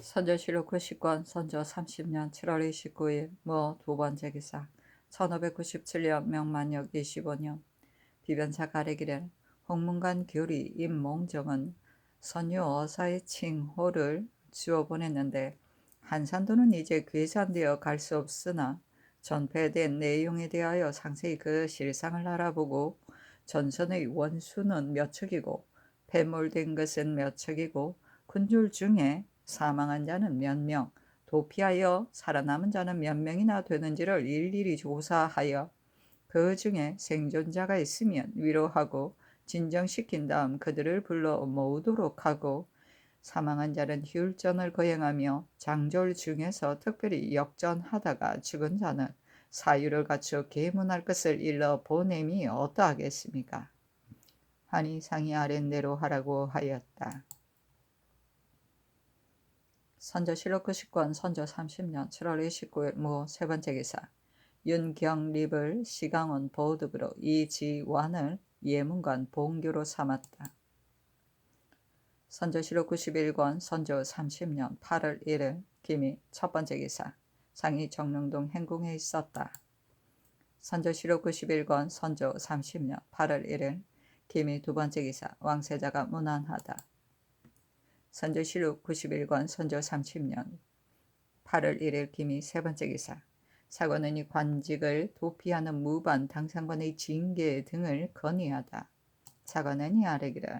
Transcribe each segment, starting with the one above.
선조실록 90권 선조 30년 7월 29일 뭐 두 번째 기사 1597년 명만역 25년 비변사 가래기래 홍문관 교리 임몽정은 선유 어사의 칭호를 주어 보냈는데 한산도는 이제 괴산되어 갈 수 없으나 전폐된 내용에 대하여 상세히 그 실상을 알아보고 전선의 원수는 몇 척이고 패몰된 것은 몇 척이고 군줄 중에 사망한 자는 몇 명, 도피하여 살아남은 자는 몇 명이나 되는지를 일일이 조사하여 그 중에 생존자가 있으면 위로하고 진정시킨 다음 그들을 불러 모으도록 하고 사망한 자는 휴일전을 거행하며 장졸 중에서 특별히 역전하다가 죽은 자는 사유를 갖추어 계문할 것을 일러 보냄이 어떠하겠습니까? 하니 상이 아랫대로 하라고 하였다. 선조실록 90권 선조 30년 7월 29일 모 세 번째 기사 윤경립을 시강원 보득으로 이지완을 예문관 봉교로 삼았다. 선조실록 91권 선조 30년 8월 1일 기미 첫 번째 기사 상이 정릉동 행궁에 있었다. 선조실록 91권 선조 30년 8월 1일 기미 두 번째 기사 왕세자가 문안하다. 선조실록 91권 선조 30년 8월 1일 기미 세 번째 기사 사관은 이 관직을 도피하는 무반 당상관의 징계 등을 건의하다. 사관은 이 아래기를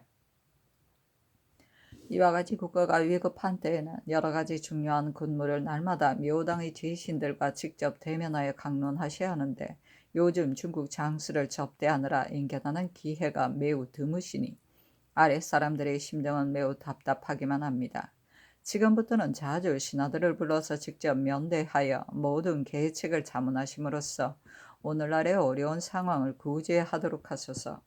이와 같이 국가가 위급한 때에는 여러 가지 중요한 군무를 날마다 묘당의 제신들과 직접 대면하여 강론하셔야 하는데 요즘 중국 장수를 접대하느라 인견하는 기회가 매우 드무시니 아랫사람들의 심정은 매우 답답하기만 합니다. 지금부터는 자주 신하들을 불러서 직접 면대하여 모든 계책을 자문하심으로써 오늘날의 어려운 상황을 구제하도록 하소서.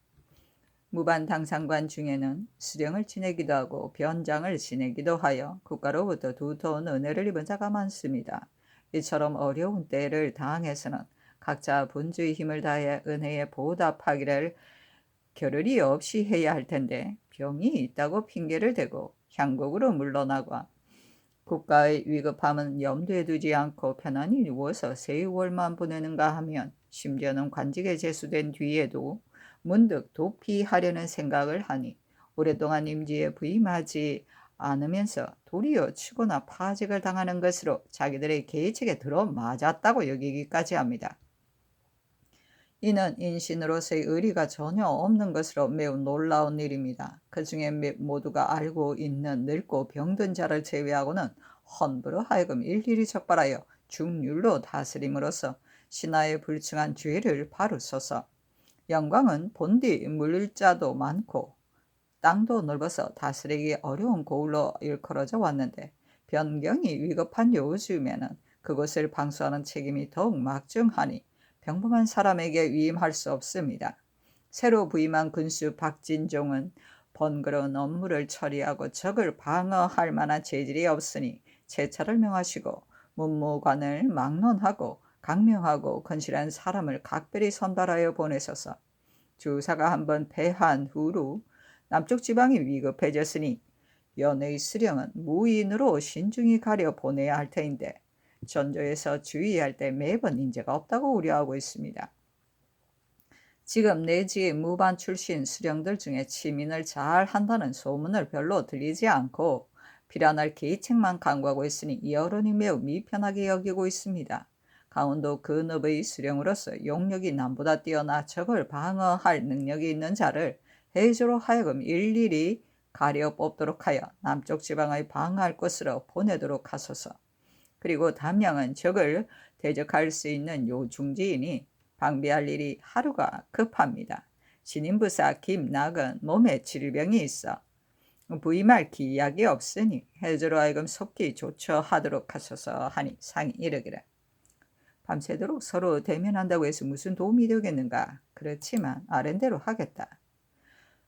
무반 당상관 중에는 수령을 지내기도 하고 변장을 지내기도 하여 국가로부터 두터운 은혜를 입은 자가 많습니다. 이처럼 어려운 때를 당해서는 각자 분주의 힘을 다해 은혜에 보답하기를 겨를이 없이 해야 할 텐데 병이 있다고 핑계를 대고 향국으로 물러나고 국가의 위급함은 염두에 두지 않고 편안히 누워서 세월만 보내는가 하면 심지어는 관직에 제수된 뒤에도 문득 도피하려는 생각을 하니 오랫동안 임지에 부임하지 않으면서 도리어 치거나 파직을 당하는 것으로 자기들의 계책에 들어맞았다고 여기기까지 합니다. 이는 인신으로서의 의리가 전혀 없는 것으로 매우 놀라운 일입니다. 그 중에 모두가 알고 있는 늙고 병든 자를 제외하고는 헌부로 하여금 일일이 적발하여 중률로 다스림으로써 신하의 불충한 죄를 바로서서 영광은 본디 물자도 많고 땅도 넓어서 다스리기 어려운 고을로 일컬어져 왔는데 변경이 위급한 요즘에는 그것을 방수하는 책임이 더욱 막중하니 평범한 사람에게 위임할 수 없습니다. 새로 부임한 군수 박진종은 번거로운 업무를 처리하고 적을 방어할 만한 재질이 없으니 제차를 명하시고 문무관을 막론하고 강명하고 건실한 사람을 각별히 선발하여 보내소서. 주사가 한번 패한 후로 남쪽 지방이 위급해졌으니 연의 수령은 무인으로 신중히 가려 보내야 할 터인데 전조에서 주의할 때 매번 인재가 없다고 우려하고 있습니다. 지금 내지의 무반 출신 수령들 중에 치민을 잘 한다는 소문을 별로 들리지 않고 필요할 계책만 강구하고 있으니 여론이 매우 미편하게 여기고 있습니다. 강원도 근업의 수령으로서 용력이 남보다 뛰어나 적을 방어할 능력이 있는 자를 해조로 하여금 일일이 가려 뽑도록 하여 남쪽 지방의 방어할 곳으로 보내도록 하소서. 그리고 담양은 적을 대적할 수 있는 요중지이니 방비할 일이 하루가 급합니다. 신임부사 김낙은 몸에 질병이 있어 부임할 기약이 없으니 해조로 하여금 속히 조처하도록 하소서 하니 상이 이르기를 밤새도록 서로 대면한다고 해서 무슨 도움이 되겠는가? 그렇지만 아랜대로 하겠다.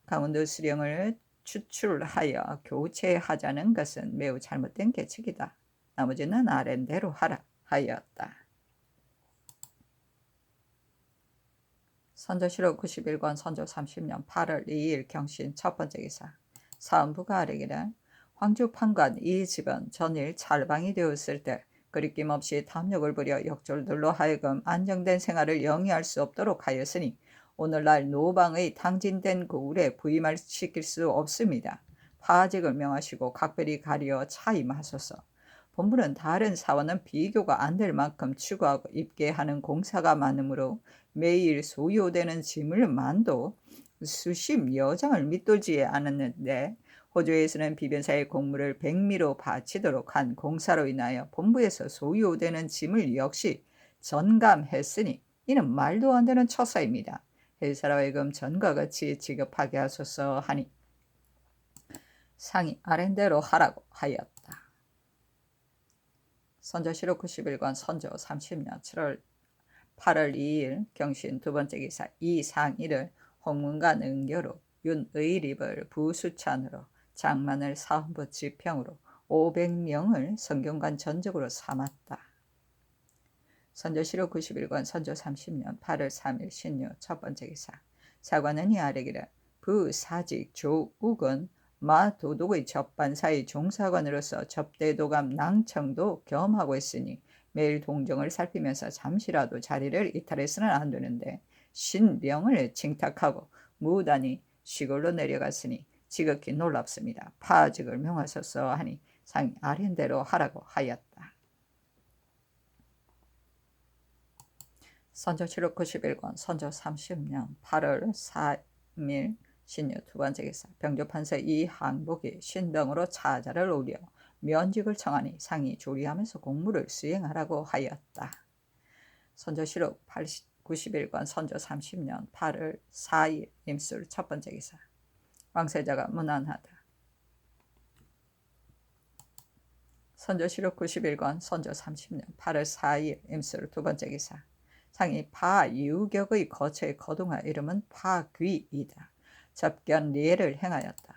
강원도 수령을 추출하여 교체하자는 것은 매우 잘못된 계책이다. 나머지는 아랜대로 하라 하였다. 선조실록 91권 선조 30년 8월 2일 경신 첫 번째 기사 사은부가 아뢰기를 황주 판관 이 집은 전일 찰방이 되었을 때 거리낌 없이 탐욕을 부려 역졸들로 하여금 안정된 생활을 영위할 수 없도록 하였으니 오늘날 노방의 탕진된 고을에 부임을 시킬 수 없습니다. 파직을 명하시고 각별히 가리어 차임하소서. 본부는 다른 사원은 비교가 안 될 만큼 추구하고 입게 하는 공사가 많으므로 매일 소요되는 짐을 만도 수십 여장을 밑돌지 않았는데 호주에서는 비변사의 공무를 백미로 바치도록 한 공사로 인하여 본부에서 소요되는 짐을 역시 전감했으니 이는 말도 안 되는 처사입니다. 회사로 하여금 전과 같이 지급하게 하소서 하니 상이 아랜대로 하라고 하였다. 선조실록 91권 선조 30년 8월 2일 경신 두 번째 기사 이상일을 홍문관 은교로 윤의립을 부수찬으로 장만을 사헌부 지평으로 500명을 성균관 전적으로 삼았다. 선조실록 91권 선조 30년 8월 3일 신유 첫 번째 기사 사관은 이 아래기를 부사직 조욱은 마도독의 접반사의 종사관으로서 접대도감 낭청도 겸하고 있으니 매일 동정을 살피면서 잠시라도 자리를 이탈해서는 안 되는데 신병을 칭탁하고 무단히 시골로 내려갔으니 지극히 놀랍습니다. 파직을 명하소서 하니 상이 아랜대로 하라고 하였다. 선조실록 91권 선조 30년 8월 3일 신유 두 번째 기사 병조판서 이항복이 신병으로 차자를 오려 면직을 청하니 상이 조리하면서 공무를 수행하라고 하였다. 선조실록 91권 선조 30년 8월 4일 임술 첫 번째 기사 왕세자가 문안하다. 선조실록 91권 선조 30년 8월 4일 임술 두 번째 기사 상이 파유격의 거처에 거동하 이름은 파귀이다. 접견 리해를 행하였다.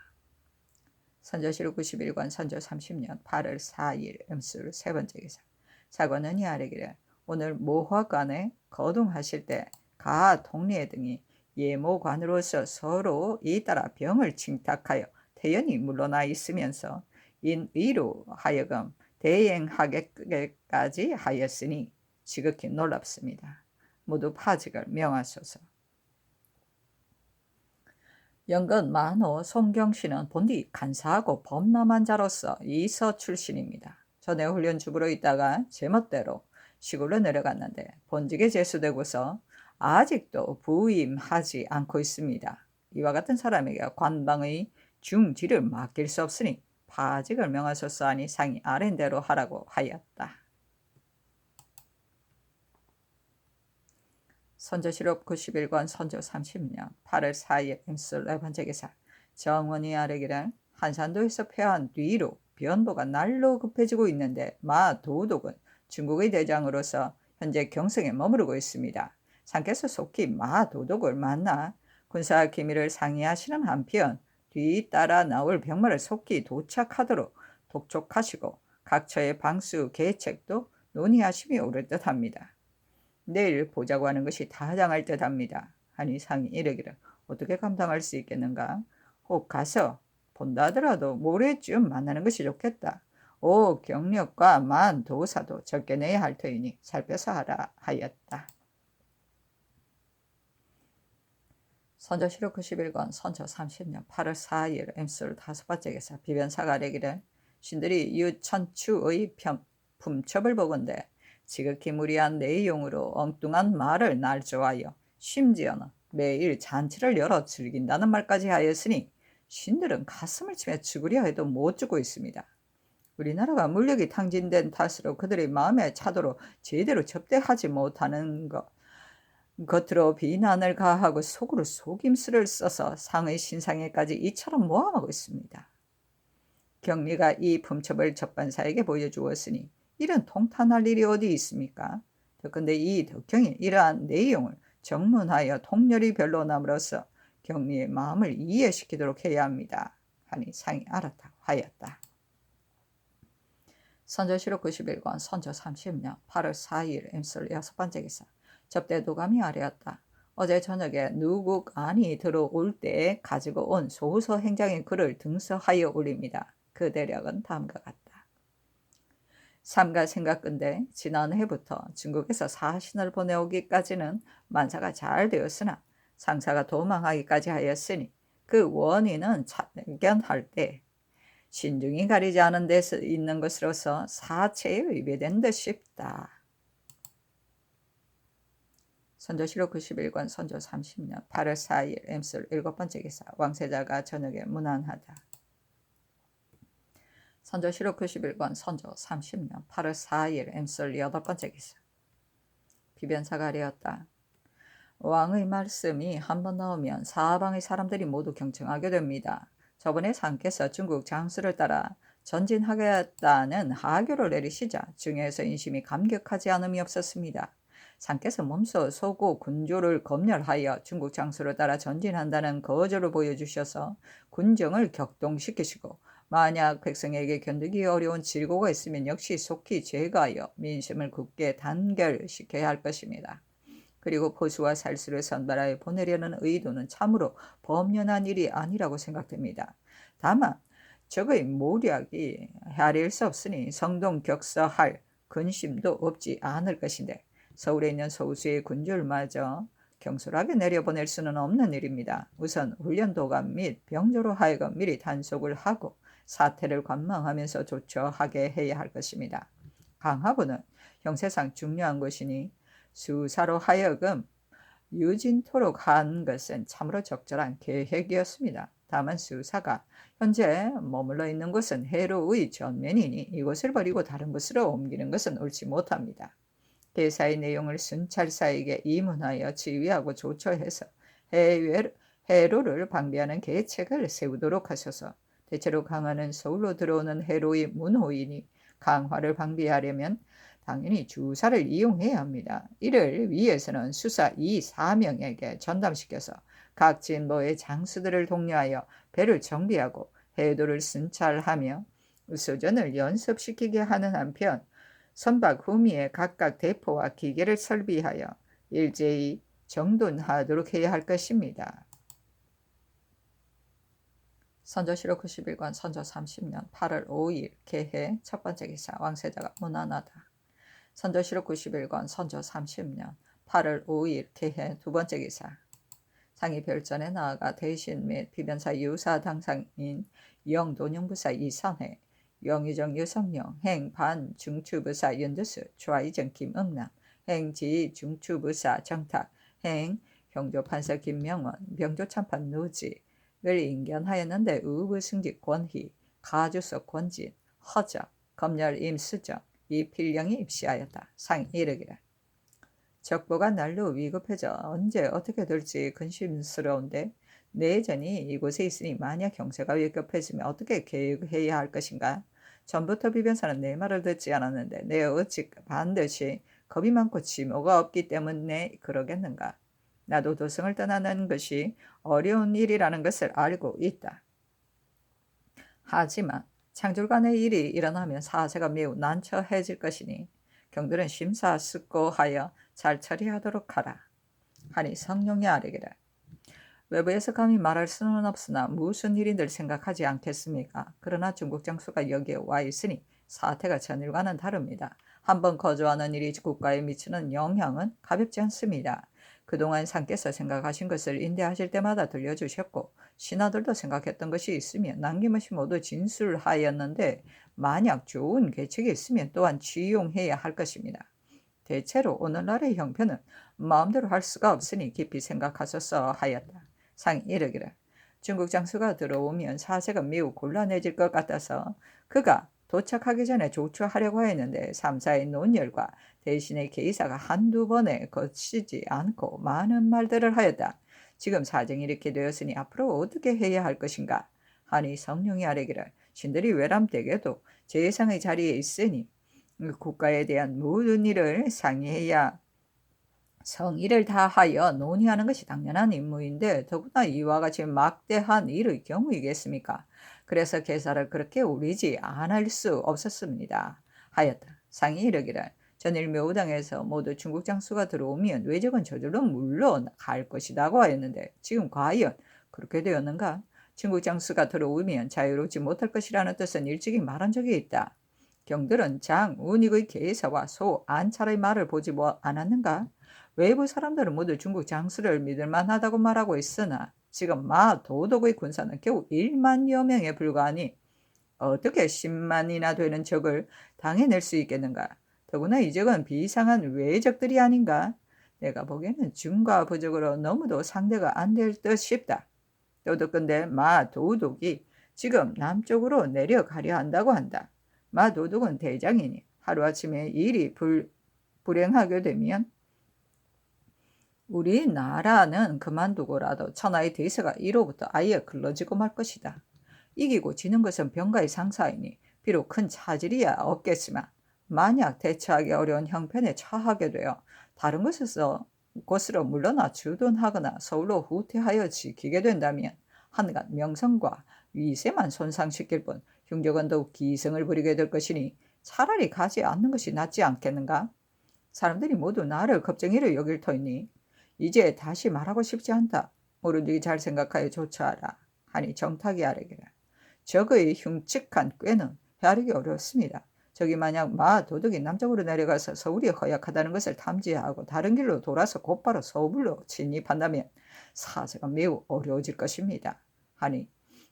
선조실록 91권 선조 30년 8월 4일 음술 세 번째 기사 사관은 이 아래기를 오늘 모화관에 거동하실 때 가 동리에 등이 예모관으로서 서로 잇따라 병을 칭탁하여 태연히 물러나 있으면서 인의로 하여금 대행하게까지 하였으니 지극히 놀랍습니다. 모두 파직을 명하소서. 영건 만호 송경씨는 본디 간사하고 범람한 자로서 이서 출신입니다. 전에 훈련주부로 있다가 제멋대로 시골로 내려갔는데 본직에 제수되고서 아직도 부임하지 않고 있습니다. 이와 같은 사람에게 관방의 중지를 맡길 수 없으니 파직을 명하소서 하니 상이 아랜대로 하라고 하였다. 선조실록 91권 선조 30년 8월 4일 임술 네 번째 기사 정원이 아래기를 한산도에서 폐한 뒤로 변보가 날로 급해지고 있는데 마도독은 중국의 대장으로서 현재 경성에 머무르고 있습니다. 상께서 속히 마도독을 만나 군사 기밀을 상의하시는 한편 뒤따라 나올 병마를 속히 도착하도록 독촉하시고 각처의 방수 계책도 논의하심이 옳을 듯합니다. 내일 보자고 하는 것이 타당할 듯합니다. 하니 상이 이르기를 어떻게 감당할 수 있겠는가? 혹 가서 본다 하더라도 모레쯤 만나는 것이 좋겠다. 오 경력과 만 도사도 적게 내야 할 터이니 살펴서 하라 하였다. 선조실록 91권 선조 30년 8월 4일 임술 다섯 번째 기사 비변사가 아래기를 신들이 유천추의 품첩을 보건대 지극히 무리한 내용으로 엉뚱한 말을 날조하여 심지어는 매일 잔치를 열어 즐긴다는 말까지 하였으니 신들은 가슴을 치며 죽으려 해도 못 죽고 있습니다. 우리나라가 물력이 탕진된 탓으로 그들의 마음에 차도록 제대로 접대하지 못하는 겉으로 비난을 가하고 속으로 속임수를 써서 상의 신상에까지 이처럼 모함하고 있습니다. 경리가 이 품첩을 접반사에게 보여주었으니 이런 통탄할 일이 어디 있습니까? 근데 이 덕경이 이러한 내용을 정문하여 통렬히 변론함으로써 경리의 마음을 이해시키도록 해야 합니다. 하니 상이 알았다고 하였다. 선조실록 91권 선조 30년 8월 4일 임술 여섯 번째 기사 접대도감이 아뢰었다. 어제 저녁에 누국 안이 들어올 때에 가지고 온 소서 행장의 글을 등서하여 올립니다. 그 대략은 다음과 같다. 삼가 생각건대 지난해부터 중국에서 사신을 보내오기까지는 만사가 잘 되었으나 상사가 도망하기까지 하였으니 그 원인은 참견할 때 신중히 가리지 않은 데서 있는 것으로서 사체에 위배된 듯 싶다. 선조실록 91권 선조 30년 8월 4일 엠술 7번째 기사. 왕세자가 저녁에 문안하다. 선조실록 91권 선조 30년 8월 4일 엠술 8번째 기사. 비변사가 아뢰었다. 왕의 말씀이 한번 나오면 사방의 사람들이 모두 경청하게 됩니다. 저번에 상께서 중국 장수를 따라 전진하겠다는 하교를 내리시자 중에서 인심이 감격하지 않음이 없었습니다. 상께서 몸소 소고 군조를 검열하여 중국 장수를 따라 전진한다는 거절을 보여주셔서 군정을 격동시키시고 만약 백성에게 견디기 어려운 질고가 있으면 역시 속히 제거하여 민심을 굳게 단결시켜야 할 것입니다. 그리고 포수와 살수를 선발하여 보내려는 의도는 참으로 범연한 일이 아니라고 생각됩니다. 다만 적의 모략이 헤아릴 수 없으니 성동격서할 근심도 없지 않을 것인데 서울에 있는 소수의 군주를마저 경솔하게 내려보낼 수는 없는 일입니다. 우선 훈련도감 및 병조로 하여금 미리 단속을 하고 사태를 관망하면서 조처하게 해야 할 것입니다. 강화부는 형세상 중요한 것이니 수사로 하여금 유진토록 한 것은 참으로 적절한 계획이었습니다. 다만 수사가 현재 머물러 있는 곳은 해로의 전면이니 이곳을 버리고 다른 곳으로 옮기는 것은 옳지 못합니다. 대사의 내용을 순찰사에게 이문하여 지휘하고 조처해서 해로를 방비하는 계책을 세우도록 하셔서 대체로 강화는 서울로 들어오는 해로의 문호이니 강화를 방비하려면 당연히 주사를 이용해야 합니다. 이를 위해서는 수사 4명에게 전담시켜서 각 진보의 장수들을 독려하여 배를 정비하고 해도를 순찰하며 수전을 연습시키게 하는 한편 선박 후미에 각각 대포와 기계를 설비하여 일제히 정돈하도록 해야 할 것입니다. 선조실록 91권 선조 30년 8월 5일 개해 첫 번째 기사. 왕세자가 문안하다. 선조실록 91권 선조 30년 8월 5일 개해 두 번째 기사. 상이 별전에 나아가 대신 및 비변사 유사 당상인 영돈영부사 이선회, 영의정 유성룡, 행반 중추부사 윤두수, 좌의정 김응남, 행지 중추부사 정탁, 행 형조판사 김명원, 병조참판 누지를 인견하였는데 의부승직 권희, 가주석 권진, 허적, 검열 임수정, 이필령이 입시하였다. 상이 이르기를 적보가 날로 위급해져 언제 어떻게 될지 근심스러운데 내전이 이곳에 있으니 만약 경세가 위급해지면 어떻게 계획해야 할 것인가? 전부터 비변사는 내 말을 듣지 않았는데 내 어찌 반드시 겁이 많고 지모가 없기 때문에 그러겠는가? 나도 도성을 떠나는 것이 어려운 일이라는 것을 알고 있다. 하지만 창졸간의 일이 일어나면 사세가 매우 난처해질 것이니 경들은 심사숙고하여 잘 처리하도록 하라. 하니 성룡이 아뢰기를 외부에서 감히 말할 수는 없으나 무슨 일인들 생각하지 않겠습니까? 그러나 중국 장수가 여기에 와 있으니 사태가 전일과는 다릅니다. 한번 거주하는 일이 국가에 미치는 영향은 가볍지 않습니다. 그동안 상께서 생각하신 것을 인대하실 때마다 들려주셨고 신하들도 생각했던 것이 있으면 남김없이 모두 진술하였는데 만약 좋은 계책이 있으면 또한 취용해야 할 것입니다. 대체로 오늘날의 형편은 마음대로 할 수가 없으니 깊이 생각하소서 하였다. 상이 이르기를 중국 장수가 들어오면 사세가 매우 곤란해질 것 같아서 그가 도착하기 전에 조처하려고 했는데 3사의 논열과 대신의 계의사가 한두 번에 거치지 않고 많은 말들을 하였다. 지금 사정이 이렇게 되었으니 앞으로 어떻게 해야 할 것인가? 하니 성룡이 아뢰기를 신들이 외람되게도 제상의 자리에 있으니 국가에 대한 모든 일을 상의해야 성의를 다하여 논의하는 것이 당연한 임무인데 더구나 이와 같이 막대한 일의 경우이겠습니까? 그래서 계사를 그렇게 우리지 않을 수 없었습니다. 하였다. 상이 이르기를 전일 묘당에서 모두 중국 장수가 들어오면 외적은 저절로 물러갈 것이라고 하였는데 지금 과연 그렇게 되었는가? 중국 장수가 들어오면 자유롭지 못할 것이라는 뜻은 일찍이 말한 적이 있다. 경들은 장, 운익의 계사와 소, 안찰의 말을 보지 않았는가? 외부 사람들은 모두 중국 장수를 믿을만하다고 말하고 있으나 지금 마 도덕의 군사는 겨우 1만여 명에 불과하니 어떻게 10만이나 되는 적을 당해낼 수 있겠는가? 더구나 이 적은 비상한 외적들이 아닌가? 내가 보기에는 중과 부적으로 너무도 상대가 안 될 듯 싶다. 도둑근데 마 도둑이 지금 남쪽으로 내려가려 한다고 한다. 마 도둑은 대장이니 하루아침에 일이 불행하게 되면 우리나라는 그만두고라도 천하의 대세가 이로부터 아예 글러지고 말 것이다. 이기고 지는 것은 병가의 상사이니 비록 큰 차질이야 없겠지만 만약 대처하기 어려운 형편에 처하게 되어 다른 곳으로 물러나 주둔하거나 서울로 후퇴하여 지키게 된다면 한갓 명성과 위세만 손상시킬 뿐 흉적은 더욱 기승을 부리게 될 것이니 차라리 가지 않는 것이 낫지 않겠는가? 사람들이 모두 나를 겁쟁이로 여길 터이니 이제 다시 말하고 싶지 않다. 모르니 잘 생각하여 조처하라. 하니 정탁이 아래기라. 적의 흉측한 꾀는 헤아리기 어렵습니다. 적이 만약 마 도둑이 남쪽으로 내려가서 서울이 허약하다는 것을 탐지하고 다른 길로 돌아서 곧바로 서울로 진입한다면 사세가 매우 어려워질 것입니다. 하니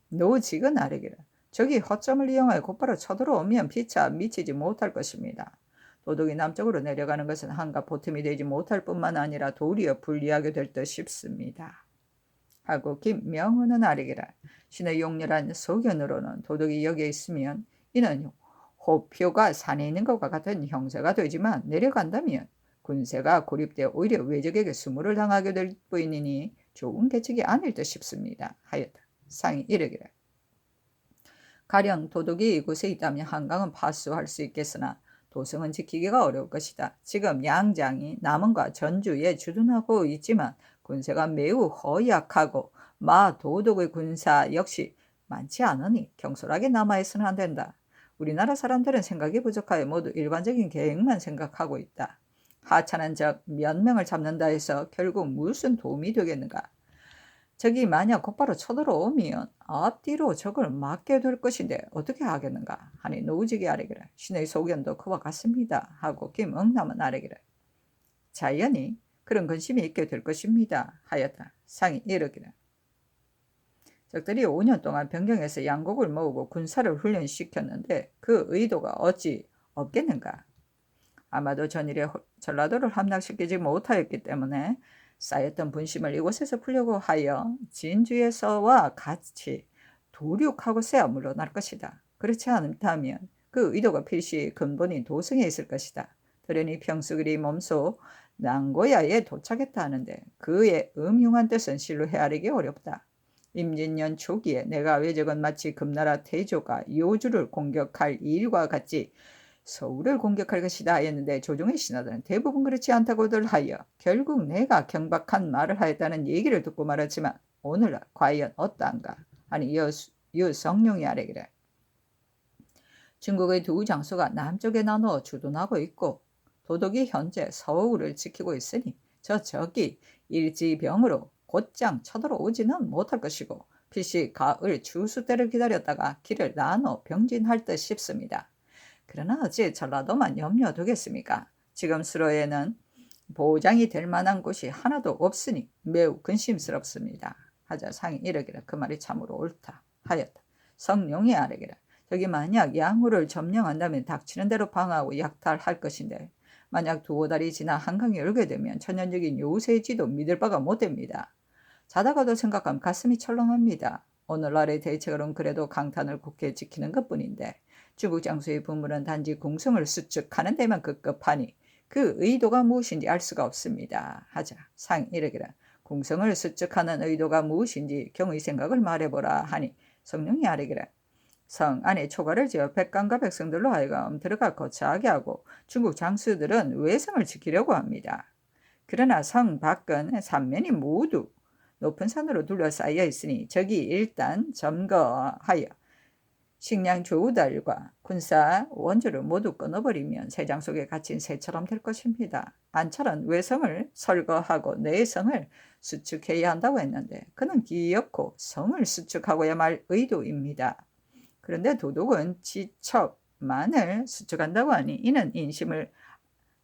노직은 아래기라. 적이 허점을 이용하여 곧바로 쳐들어오면 피차 미치지 못할 것입니다. 도둑이 남쪽으로 내려가는 것은 한가 보탬이 되지 못할 뿐만 아니라 도리어 불리하게 될 듯 싶습니다. 하고 김명은은 아래기라. 신의 용렬한 소견으로는 도둑이 여기에 있으면 이는 호표가 산에 있는 것과 같은 형세가 되지만 내려간다면 군세가 고립되어 오히려 외적에게 수모를 당하게 될 뿐이니 좋은 계책이 아닐 듯 싶습니다. 하였다. 상이 이르기라. 가령 도둑이 이곳에 있다면 한강은 파수할 수 있겠으나 도성은 지키기가 어려울 것이다. 지금 양장이 남원과 전주에 주둔하고 있지만 군세가 매우 허약하고 마 도둑의 군사 역시 많지 않으니 경솔하게 남아있으면 안 된다. 우리나라 사람들은 생각이 부족하여 모두 일반적인 계획만 생각하고 있다. 하찮은 적 몇 명을 잡는다 해서 결국 무슨 도움이 되겠는가? 적이 만약 곧바로 쳐들어오면 앞뒤로 적을 막게 될 것인데 어떻게 하겠는가? 하니 노우직이 아래기라. 신의 소견도 그와 같습니다. 하고 김응남은 아래기라. 자연히 그런 근심이 있게 될 것입니다. 하였다. 상이 이르기라. 적들이 5년 동안 변경해서 양곡을 모으고 군사를 훈련시켰는데 그 의도가 어찌 없겠는가? 아마도 전일에 전라도를 함락시키지 못하였기 때문에 쌓였던 분심을 이곳에서 풀려고 하여 진주에서와 같이 도륙하고서야 물러날 것이다. 그렇지 않다면 그 의도가 필시 근본인 도성에 있을 것이다. 그러니 평수그리 몸소 난고야에 도착했다 하는데 그의 음흉한 뜻은 실로 헤아리기 어렵다. 임진년 초기에 내가 외적은 마치 금나라 태조가 요주를 공격할 일과 같이 서울을 공격할 것이다 하였는데 조정의 신하들은 대부분 그렇지 않다고들 하여 결국 내가 경박한 말을 하였다는 얘기를 듣고 말았지만 오늘날 과연 어떠한가 하니 유성룡이 아래기래. 중국의 두 장수가 남쪽에 나누어 주둔하고 있고 도덕이 현재 서울을 지키고 있으니 적이 일지병으로 곧장 쳐들어오지는 못할 것이고 필시 가을 추수 때를 기다렸다가 길을 나눠 병진할 듯 싶습니다. 그러나 어찌 전라도만 염려두겠습니까? 지금 수로에는 보장이 될 만한 곳이 하나도 없으니 매우 근심스럽습니다. 하자 상이 이르기라. 그 말이 참으로 옳다 하였다. 성룡이 아뢰기라. 저기 만약 양후를 점령한다면 닥치는 대로 방어하고 약탈할 것인데 만약 두어 달이 지나 한강이 열게 되면 천연적인 요새지도 믿을 바가 못 됩니다. 자다가도 생각하면 가슴이 철렁합니다. 오늘날의 대책으로는 그래도 강탄을 굳게 지키는 것뿐인데 중국 장수의 부물은 단지 궁성을 수축하는 데만 급급하니 그 의도가 무엇인지 알 수가 없습니다. 하자 상 이르기라. 궁성을 수축하는 의도가 무엇인지 경의 생각을 말해보라 하니 성령이 아뢰기라. 성 안에 초가를 지어 백관과 백성들로 하여금 들어가 거처하게 하고 중국 장수들은 외성을 지키려고 합니다. 그러나 성 밖은 삼면이 모두 높은 산으로 둘러싸여 있으니 적이 일단 점거하여 식량 조달과 군사 원조를 모두 끊어버리면 새장 속에 갇힌 새처럼 될 것입니다. 안철은 외성을 설거하고 내성을 수축해야 한다고 했는데 그는 기어코 성을 수축하고야 말 의도입니다. 그런데 도독은 지척만을 수축한다고 하니 이는 인심을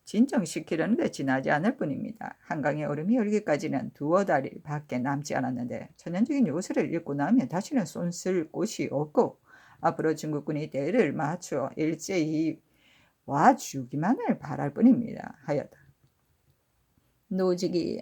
진정시키려는 데 지나지 않을 뿐입니다. 한강에 얼음이 얼기까지는 두어 달 밖에 남지 않았는데 전형적인 요새를 읽고 나면 다시는 손쓸 곳이 없고 앞으로 중국군이 때를 맞추어 일제히 와주기만을 바랄 뿐입니다. 하였다. 노직이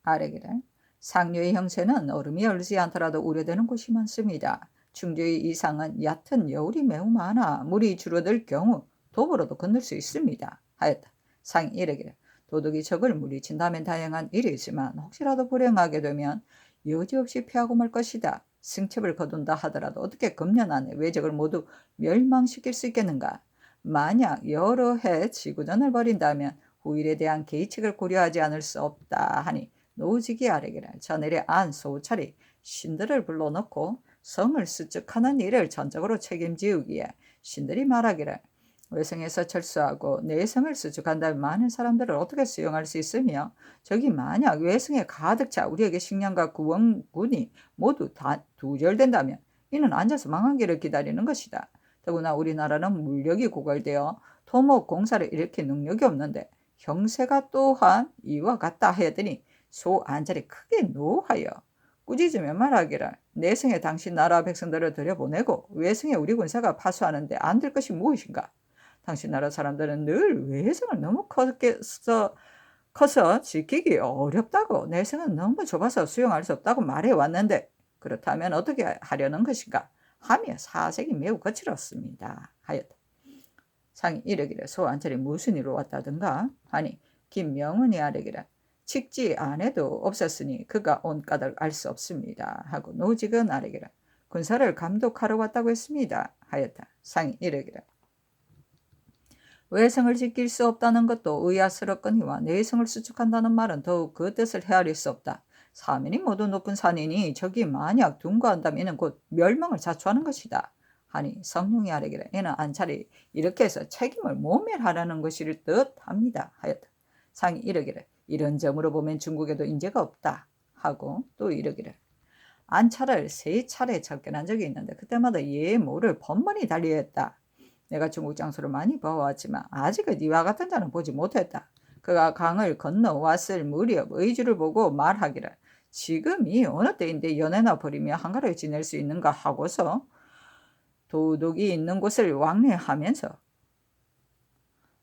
아래기를 상류의 형세는 얼음이 얼지 않더라도 우려되는 곳이 많습니다. 중주의 이상은 얕은 여울이 매우 많아 물이 줄어들 경우 도보로도 건널 수 있습니다. 하였다. 상이 이르기를 도둑이 적을 물리친다면 다행한 일이지만 혹시라도 불행하게 되면 여지없이 피하고 말 것이다. 승첩을 거둔다 하더라도 어떻게 금년 안에 외적을 모두 멸망시킬 수 있겠는가? 만약 여러 해 지구전을 벌인다면 후일에 대한 계책을 고려하지 않을 수 없다 하니 노직이 아래기를 전일에 안 소찰이 신들을 불러놓고 성을 수축하는 일을 전적으로 책임지우기에 신들이 말하기를 외성에서 철수하고 내성을 수축한다면 많은 사람들을 어떻게 수용할 수 있으며 저기 만약 외성에 가득 차 우리에게 식량과 구원군이 모두 다 두절된다면 이는 앉아서 망한 길을 기다리는 것이다. 더구나 우리나라는 물력이 고갈되어 토목 공사를 일으킬 능력이 없는데 형세가 또한 이와 같다 하였더니 소 안찰이 크게 노하여 꾸짖으며 말하기를 내성에 당신 나라 백성들을 들여보내고 외성에 우리 군사가 파수하는데 안 될 것이 무엇인가? 당신 나라 사람들은 늘 외성을 너무 커서 지키기 어렵다고 내성은 너무 좁아서 수용할 수 없다고 말해왔는데 그렇다면 어떻게 하려는 것인가 하며 사색이 매우 거칠었습니다. 하였다. 상이 이르기를 소 안철이 무슨 일로 왔다든가 하니 김명은이 아뢰기를 직지 안에도 없었으니 그가 온 까닭을 알 수 없습니다. 하고 노직은 아뢰기를 군사를 감독하러 왔다고 했습니다. 하였다. 상이 이르기를 외성을 지킬 수 없다는 것도 의아스럽거니와 내성을 수축한다는 말은 더욱 그 뜻을 헤아릴 수 없다. 사면이 모두 높은 산이니 적이 만약 둔거한다면 이는 곧 멸망을 자초하는 것이다. 하니 성룡이 아뢰기를 이는 안찰이 이렇게 해서 책임을 모멸하라는 것일 듯합니다. 하였다. 상이 이르기를 이런 점으로 보면 중국에도 인재가 없다. 하고 또 이르기를 안찰을 3차례 접견한 적이 있는데 그때마다 얘의 모를 번번이 달리했다. 내가 중국 장수를 많이 봐왔지만 아직은 이와 같은 자는 보지 못했다. 그가 강을 건너왔을 무렵 의주를 보고 말하기를 지금이 어느 때인데 연애나 벌이며 한가하게 지낼 수 있는가 하고서 도둑이 있는 곳을 왕래하면서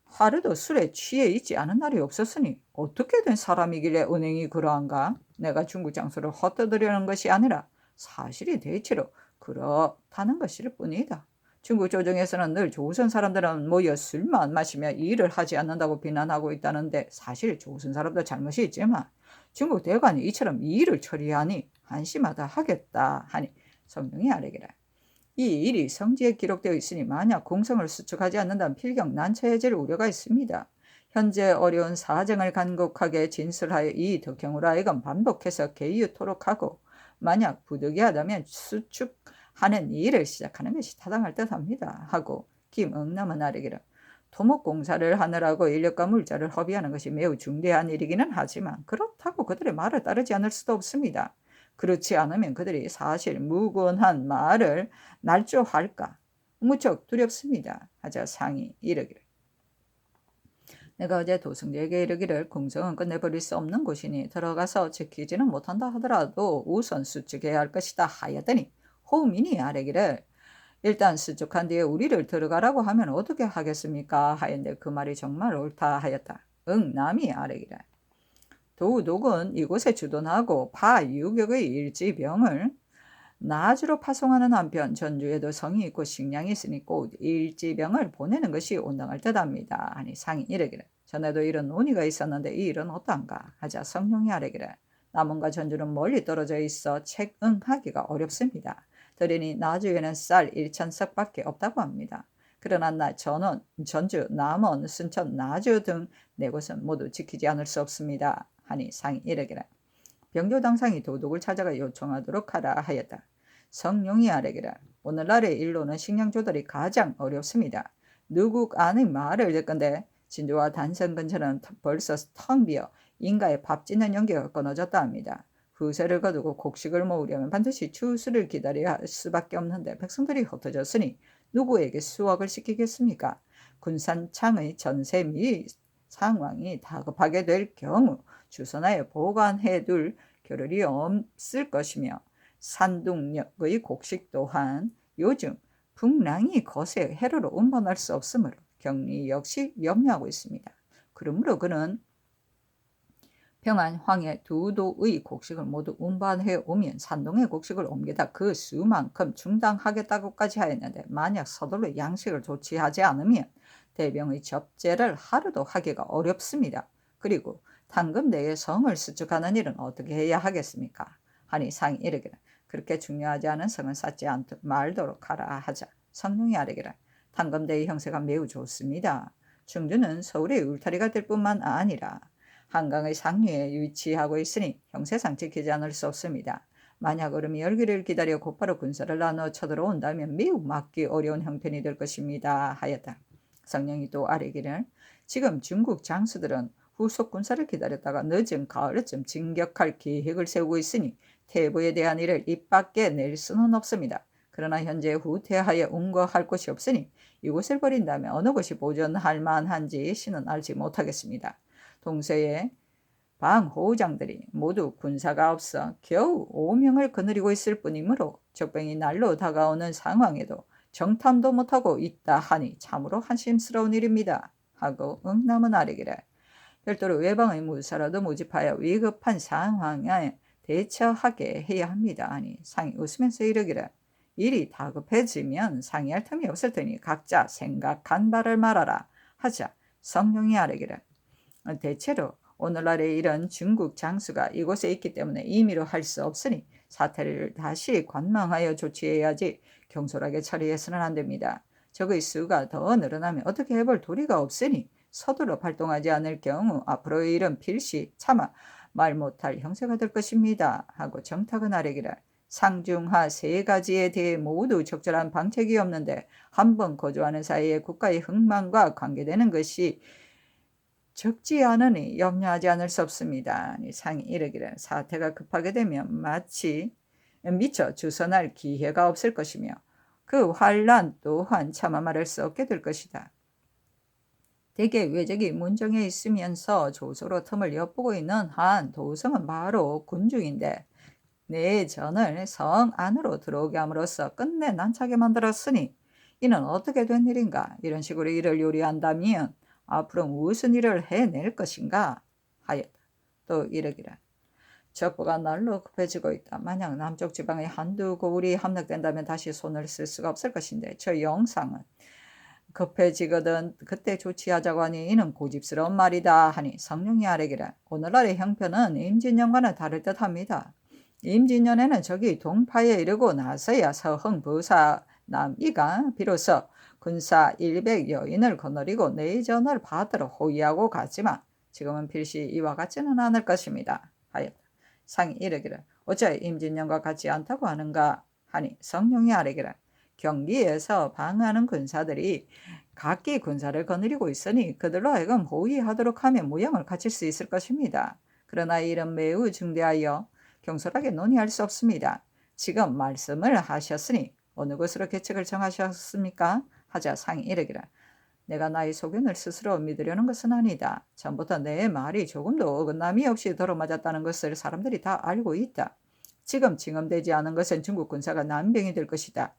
하루도 술에 취해 있지 않은 날이 없었으니 어떻게 된 사람이길래 은행이 그러한가? 내가 중국 장수를 헛되들려는 것이 아니라 사실이 대체로 그렇다는 것일 뿐이다. 중국 조정에서는 늘 조선 사람들은 모여 술만 마시며 일을 하지 않는다고 비난하고 있다는데 사실 조선 사람도 잘못이 있지만 중국 대관이 이처럼 이 일을 처리하니 한심하다 하겠다 하니 성령이 아뢰기를 이 일이 성지에 기록되어 있으니 만약 공성을 수축하지 않는다면 필경 난처해질 우려가 있습니다. 현재 어려운 사정을 간곡하게 진술하여 이 덕형으로 하여금 반복해서 개유토록 하고 만약 부득이하다면 수축하는 일을 시작하는 것이 타당할 듯합니다. 하고 김응남은 아뢰기를 토목공사를 하느라고 인력과 물자를 허비하는 것이 매우 중대한 일이기는 하지만 그렇다고 그들의 말을 따르지 않을 수도 없습니다. 그렇지 않으면 그들이 사실 무곤한 말을 날조할까 무척 두렵습니다. 하자 상이 이르기를 내가 어제 도승지에게 이르기를 궁성은 끝내버릴 수 없는 곳이니 들어가서 지키지는 못한다 하더라도 우선 수축해야 할 것이다 하였더니 호민이 아뢰기를 일단 수축한 뒤에 우리를 들어가라고 하면 어떻게 하겠습니까? 하였는데 그 말이 정말 옳다 하였다. 남이 아뢰기를 도독은 이곳에 주둔하고 파유격의 일지병을 나주로 파송하는 한편 전주에도 성이 있고 식량이 있으니 곧 일지병을 보내는 것이 온당할 듯합니다. 하니 상이 이르기를 전에도 이런 논의가 있었는데 이 일은 어떤가 하자 성룡이 아뢰기를 남원과 전주는 멀리 떨어져 있어 책응하기가 어렵습니다. 들으니 나주에는 쌀 1,000석밖에 없다고 합니다. 그러나 전주, 남원, 순천, 나주 등 네 곳은 모두 지키지 않을 수 없습니다. 하니 상이 이르기를 병조당상이 도둑을 찾아가 요청하도록 하라 하였다. 성룡이 아뢰기를 오늘날의 일로는 식량 조달이 가장 어렵습니다. 누구 아니 말을 듣건데 진주와 단선 근처는 벌써 텅 비어 인가의 밥 짓는 연기가 끊어졌다 합니다. 후세를 거두고 곡식을 모으려면 반드시 추수를 기다려야 할 수밖에 없는데 백성들이 흩어졌으니 누구에게 수확을 시키겠습니까? 군산창의 전세 미 상황이 다급하게 될 경우 주선하여 보관해둘 겨를이 없을 것이며 산둥역의 곡식 또한 요즘 풍랑이 거세 해로로 운반할 수 없으므로 격리 역시 염려하고 있습니다. 그러므로 그는 평안, 황해 두 도의 곡식을 모두 운반해 오면 산동의 곡식을 옮기다 그 수만큼 충당하겠다고까지 하였는데 만약 서둘러 양식을 조치하지 않으면 대병의 접제를 하루도 하기가 어렵습니다. 그리고 당금대의 성을 수축하는 일은 어떻게 해야 하겠습니까? 하니 상이 이르기를 그렇게 중요하지 않은 성은 쌓지 말도록 하라 하자. 성령이 아뢰기를 당금대의 형세가 매우 좋습니다. 충주는 서울의 울타리가 될 뿐만 아니라 한강의 상류에 위치하고 있으니 형세상 지키지 않을 수 없습니다. 만약 얼음이 열기를 기다려 곧바로 군사를 나누어 쳐들어온다면 매우 막기 어려운 형편이 될 것입니다. 하였다. 성령이 또 아뢰기를 지금 중국 장수들은 후속 군사를 기다렸다가 늦은 가을쯤 진격할 계획을 세우고 있으니 태부에 대한 일을 입 밖에 낼 수는 없습니다. 그러나 현재 후퇴하여 운거할 곳이 없으니 이곳을 버린다면 어느 곳이 보존할 만한지 신은 알지 못하겠습니다. 동서의 방호장들이 모두 군사가 없어 겨우 5명을 거느리고 있을 뿐이므로 적병이 날로 다가오는 상황에도 정탐도 못하고 있다 하니 참으로 한심스러운 일입니다. 하고 응남은 아뢰기를 별도로 외방의 무사라도 모집하여 위급한 상황에 대처하게 해야 합니다. 하니 상이 웃으면서 이르기를 일이 다급해지면 상의할 틈이 없을 테니 각자 생각한 바를 말하라 하자. 성령이 아뢰기를 대체로 오늘날의 이런 중국 장수가 이곳에 있기 때문에 임의로 할 수 없으니 사태를 다시 관망하여 조치해야지 경솔하게 처리해서는 안 됩니다. 적의 수가 더 늘어나면 어떻게 해볼 도리가 없으니 서둘러 발동하지 않을 경우 앞으로의 일은 필시 차마 말 못할 형세가 될 것입니다. 하고 정탁은 아뢰기를 상중하 세 가지에 대해 모두 적절한 방책이 없는데 한번 거주하는 사이에 국가의 흥망과 관계되는 것이 적지 않으니 염려하지 않을 수 없습니다. 상이 이르기를 사태가 급하게 되면 마치 미처 주선할 기회가 없을 것이며 그 환란 또한 차마 말할 수 없게 될 것이다. 대개 외적이 문정에 있으면서 조소로 틈을 엿보고 있는 한 도성은 바로 군중인데 내전을 성 안으로 들어오게 함으로써 끝내 난차게 만들었으니 이는 어떻게 된 일인가? 이런 식으로 일을 요리한다면 앞으로 무슨 일을 해낼 것인가 하였다. 또 이르기를 적부가 날로 급해지고 있다. 만약 남쪽 지방에 한두 고울이 함락된다면 다시 손을 쓸 수가 없을 것인데 저 영상은 급해지거든 그때 조치하자고 하니 이는 고집스러운 말이다 하니 성령이 아뢰기를 오늘날의 형편은 임진년과는 다를 듯합니다. 임진년에는 적이 동파에 이르고 나서야 서흥부사 남이가 비로소 군사 100여인을 거느리고 내전을 받으러 호위하고 갔지만 지금은 필시 이와 같지는 않을 것입니다. 하였다. 상이 이르기를 어찌 임진년과 같지 않다고 하는가 하니 성령이 아뢰기를 경기에서 방하는 군사들이 각기 군사를 거느리고 있으니 그들로 하여금 호위하도록 하면 무영을 갖출 수 있을 것입니다. 그러나 이는 매우 중대하여 경솔하게 논의할 수 없습니다. 지금 말씀을 하셨으니 어느 것으로 계책을 정하셨습니까? 하자 상이 이르기를 내가 나의 소견을 스스로 믿으려는 것은 아니다. 전부터 내 말이 조금도 어긋남이 없이 들어맞았다는 것을 사람들이 다 알고 있다. 지금 징험되지 않은 것은 중국 군사가 난병이 될 것이다.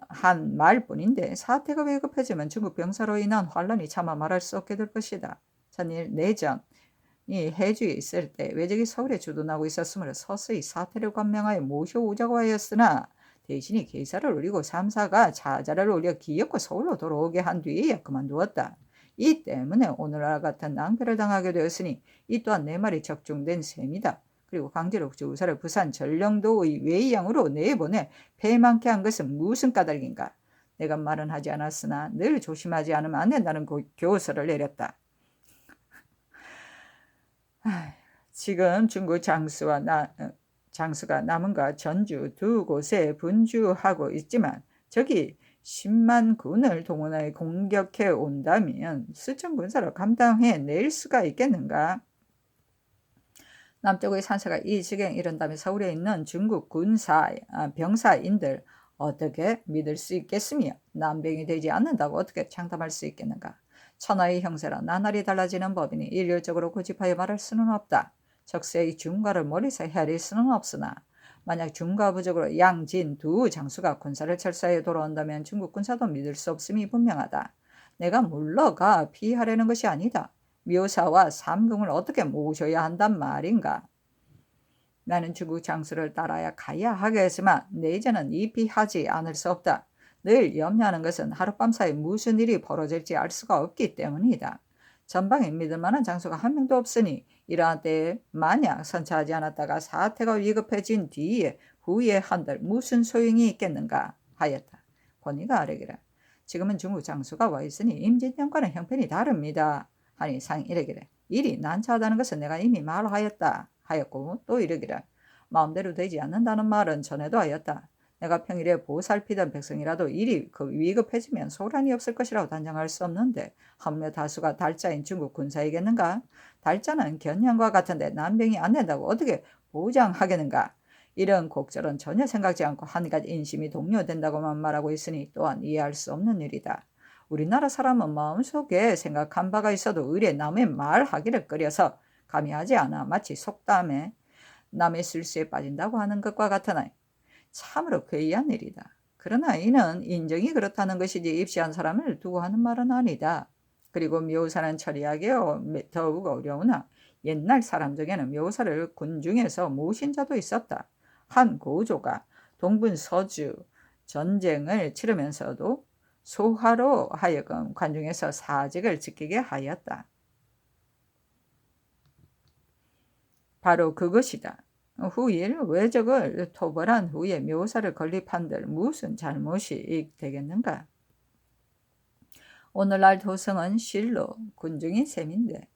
한 말뿐인데 사태가 위급해지면 중국 병사로 인한 환란이 차마 말할 수 없게 될 것이다. 전일 내전이 해주에 있을 때 외적이 서울에 주둔하고 있었으므로 서서히 사태를 관명하여 모셔오자고 하였으나 대신이 계사를 올리고 삼사가 자자를 올려 기어코 서울로 돌아오게 한 뒤에야 그만두었다. 이 때문에 오늘날 같은 낭패를 당하게 되었으니 이 또한 내 말이 적중된 셈이다. 그리고 강제로 주사를 부산 전령도의 외양으로 내보내 패망케 한 것은 무슨 까닭인가? 내가 말은 하지 않았으나 늘 조심하지 않으면 안 된다는 교서를 내렸다. 지금 중국 장수와 장수가 남원과 전주 두 곳에 분주하고 있지만 적이 10만 군을 동원하여 공격해 온다면 수천 군사로 감당해낼 수가 있겠는가? 남쪽의 산세가 이 지경에 이른다면 서울에 있는 중국 병사인들 어떻게 믿을 수 있겠으며 난병이 되지 않는다고 어떻게 장담할 수 있겠는가? 천하의 형세라 나날이 달라지는 법이니 일률적으로 고집하여 말할 수는 없다. 적세의 중과를 멀리서 헤아릴 수는 없으나 만약 중과 부적으로 양진 두 장수가 군사를 철수하여 돌아온다면 중국 군사도 믿을 수 없음이 분명하다. 내가 물러가 피하려는 것이 아니다. 묘사와 삼궁을 어떻게 모셔야 한단 말인가? 나는 중국 장수를 따라야 가야 하겠지만 내전은 이피하지 않을 수 없다. 늘 염려하는 것은 하룻밤 사이 무슨 일이 벌어질지 알 수가 없기 때문이다. 전방에 믿을 만한 장수가 한 명도 없으니 이러한 때에 만약 선처하지 않았다가 사태가 위급해진 뒤에 후회한들 무슨 소용이 있겠는가 하였다. 권위가 아뢰기를 지금은 중국 장수가 와 있으니 임진년과는 형편이 다릅니다. 하니 상이 이르기를 일이 난처하다는 것은 내가 이미 말하였다 하였고 또 이르기를 마음대로 되지 않는다는 말은 전에도 하였다. 내가 평일에 보살피던 백성이라도 일이 위급해지면 소란이 없을 것이라고 단정할 수 없는데 하물며 다수가 달자인 중국 군사이겠는가? 달자는 견양과 같은데 난병이 안 된다고 어떻게 보장하겠는가? 이런 곡절은 전혀 생각지 않고 한 가지 인심이 동요된다고만 말하고 있으니 또한 이해할 수 없는 일이다. 우리나라 사람은 마음속에 생각한 바가 있어도 의례 남의 말하기를 꺼려서 감히 하지 않아 마치 속담에 남의 실수에 빠진다고 하는 것과 같으나 참으로 괴이한 일이다. 그러나 이는 인정이 그렇다는 것이지 입시한 사람을 두고 하는 말은 아니다. 그리고 묘사는 처리하기 더욱 어려우나 옛날 사람 중에는 묘사를 군중에서 모신 자도 있었다. 한 고조가 동분서주 전쟁을 치르면서도 소화로 하여금 관중에서 사직을 지키게 하였다. 바로 그것이다. 후일 외적을 토벌한 후에 묘사를 건립한들 무슨 잘못이 되겠는가? 오늘날 도성은 실로 군중인 셈인데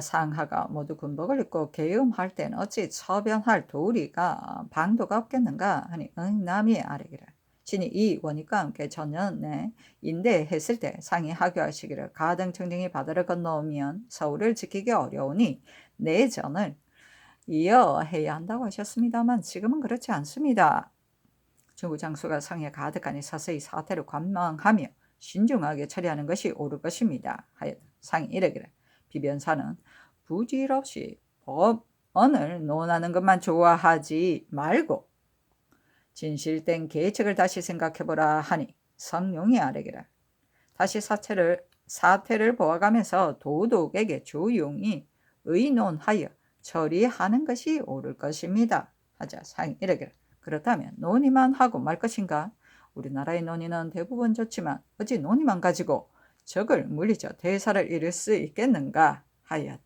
상하가 모두 군복을 입고 계엄할 때는 어찌 처변할 도리가 방도가 없겠는가 하니 남이 아뢰기를 신이 이 원익과 함께 전년에 인대했을 때 상이 하교하시기를 가등청정이 바다를 건너오면 서울을 지키기 어려우니 내전을 이어해야 한다고 하셨습니다만 지금은 그렇지 않습니다. 중국 장수가 성에 가득하니 서서히 사태를 관망하며 신중하게 처리하는 것이 옳을 것입니다. 하였다. 상이 이르기를 비변사는 부질없이 법언을 논하는 것만 좋아하지 말고 진실된 계책을 다시 생각해보라 하니 성룡이 아뢰기를 다시 사태를 보아가면서 도독에게 조용히 의논하여 처리하는 것이 옳을 것입니다. 하자 상이 이르기를 그렇다면 논의만 하고 말 것인가? 우리나라의 논의는 대부분 좋지만 어찌 논의만 가지고 적을 물리쳐 대사를 이룰 수 있겠는가 하였다.